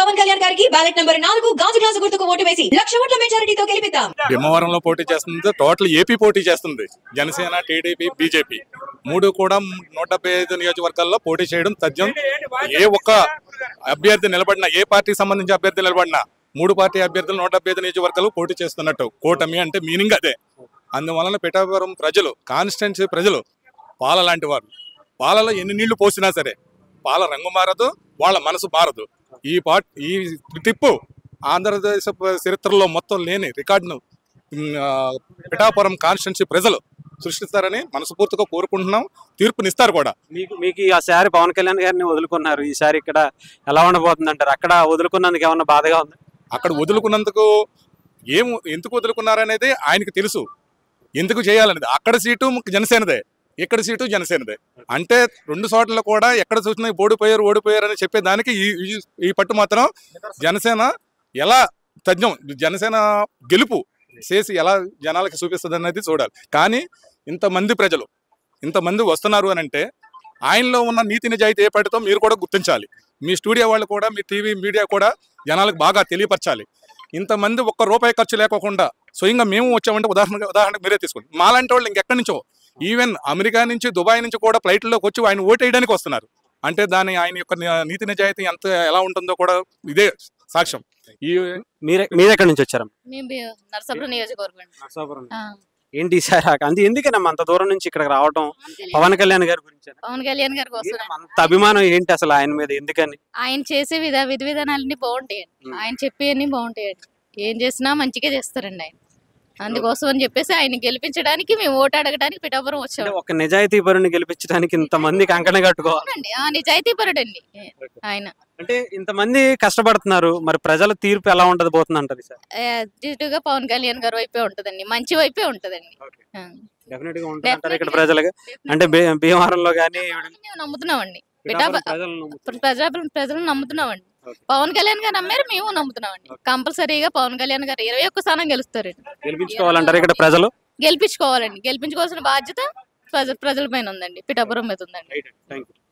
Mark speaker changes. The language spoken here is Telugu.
Speaker 1: పవన్ కళ్యాణ్ గారికి బ్యాలెట్ నంబర్ 4 గాజు గ్లాసు గుర్తుకు ఓటు వేసి 1,00,000 ఓట్ల మెజారిటీతో గెలిపిద్దాం.
Speaker 2: భీమవరంలో పోటీ చేస్తుంది, టోటల్ ఏపీ పోటీ చేస్తుంది. జనసేన, టీడీపీ, బీజేపీ మూడు కూడా 175 నియోజకవర్గాల్లో పోటీ చేయడం తథ్యం. ఏ ఒక్క అభ్యర్థి నిలబడినా, ఏ పార్టీకి సంబంధించి అభ్యర్థి నిలబడినా 3 పార్టీ అభ్యర్థులు 175 నియోజకవర్గాలు పోటీ చేస్తున్నట్టు. కూటమి అంటే మీనింగ్ అదే. అందువలన పిఠాపురం ప్రజలు, కాన్స్టిట్యున్సీ ప్రజలు పాల లాంటి వారు. పాలలో ఎన్ని నీళ్లు పోసినా సరే పాల రంగు మారదు, వాళ్ళ మనసు మారదు. ఈ టిప్పు ఆంధ్రదేశ చరిత్రలో మొత్తం లేని రికార్డును పిఠాపురం కాన్స్టిట్యున్సీ ప్రజలు సృష్టిస్తారని మనస్ఫూర్తిగా కోరుకుంటున్నాం. తీర్పునిస్తారు కూడా.
Speaker 3: మీకు ఈసారి పవన్ కళ్యాణ్ గారిని వదులుకున్నారు, ఈసారి ఇక్కడ ఎలా ఉండబోతుంది అంటారు? అక్కడ వదులుకున్నందుకు ఏమన్నా బాధగా ఉంది?
Speaker 2: అక్కడ వదులుకున్నందుకు ఎందుకు వదులుకున్నారనేది ఆయనకు తెలుసు, ఎందుకు చేయాలనేది. అక్కడ సీటు జనసేనదే, ఇక్కడ సీటు జనసేనదే. అంటే 2 చోట్ల కూడా ఎక్కడ చూసినా ఓడిపోయారు అని చెప్పేదానికి ఈ పట్టు మాత్రం జనసేన ఎలా తథ్యం, జనసేన గెలుపు చేసి ఎలా జనాలకి చూపిస్తుంది అనేది చూడాలి. కానీ ఇంతమంది ప్రజలు ఇంతమంది వస్తున్నారు అని అంటే ఆయనలో ఉన్న నీతి నిజాయితీ ఏ పడితో మీరు కూడా గుర్తించాలి. మీ స్టూడియో వాళ్ళు కూడా, మీ టీవీ మీడియా కూడా జనాలకు బాగా తెలియపరచాలి. ఇంతమంది ఒక్క రూపాయి ఖర్చు లేకోకుండా స్వయంగా మేము వచ్చామంటే ఉదాహరణకు మీరే తీసుకోండి. మాలాంటి వాళ్ళు ఇంకెక్కడి నుంచో, ఈవెన్ అమెరికా నుంచి, దుబాయ్ నుంచి కూడా ఫ్లైట్లోకి వచ్చి ఆయన ఓటేయడానికి వస్తున్నారు. అంటే ఆయన యొక్క నీతి నిజాయితీ ఎలా ఉంటుందో కూడా ఇదే సాక్ష్యం.
Speaker 3: మీరెక్కడి నుంచి వచ్చారు?
Speaker 4: నరసాపురం నియోజకవర్గం.
Speaker 3: ఏంటి సార్ అంటే ఎందుకనమ్మా అంత దూరం నుంచి ఇక్కడికి రావడం? పవన్ కళ్యాణ్ గారి గురించి,
Speaker 4: పవన్ కళ్యాణ్ గారి కోసం
Speaker 3: అంత అభిమానం ఏంటి అసలు ఆయన మీద? ఎందుకని?
Speaker 4: ఆయన చేసే విధి విధానాలన్నీ బాగుంటాయండి, ఆయన చెప్పేవన్నీ బాగుంటాయండి. ఏం చేసినా మంచిగా చేస్తారండి ఆయన. అందుకోసం అని చెప్పేసి ఆయన గెలిపించడానికి మేము ఓటు అడగడానికి పిఠాపురం వచ్చాము.
Speaker 3: ఒక నిజాయితీ పరుని గెలిపించడానికి ఇంతమంది కంకణ కట్టుకోవాలండి.
Speaker 4: నిజాయితీ పరుడండి ఆయన.
Speaker 3: అంటే ఇంతమంది కష్టపడుతున్నారు, మరి ప్రజల తీర్పు ఎలా ఉండదు పోతుంది అంటారు సార్?
Speaker 4: గా పవన్ కళ్యాణ్ గారి వైపే ఉంటదండి, మంచి వైపే ఉంటదండి.
Speaker 3: డెఫినెట్ గా ఉంటుంది ఇక్కడ ప్రజలుగా. అంటే భీమవరంలో గానీ
Speaker 4: నమ్ముతున్నామండి, ప్రజలు నమ్ముతున్నామండి. పవన్ కళ్యాణ్ గారు నమ్మారు, మేము నమ్ముతున్నామండి. కంపల్సరీగా పవన్ కళ్యాణ్ గారు 21 స్థానం గెలుస్తారండి.
Speaker 3: గెలిపించుకోవాలంటారు ఇక్కడ ప్రజలు?
Speaker 4: గెలిపించుకోవాలండి, గెలిపించుకోవాల్సిన బాధ్యత ప్రజల పైన ఉందండి, పిఠాపురం మీద ఉందండి.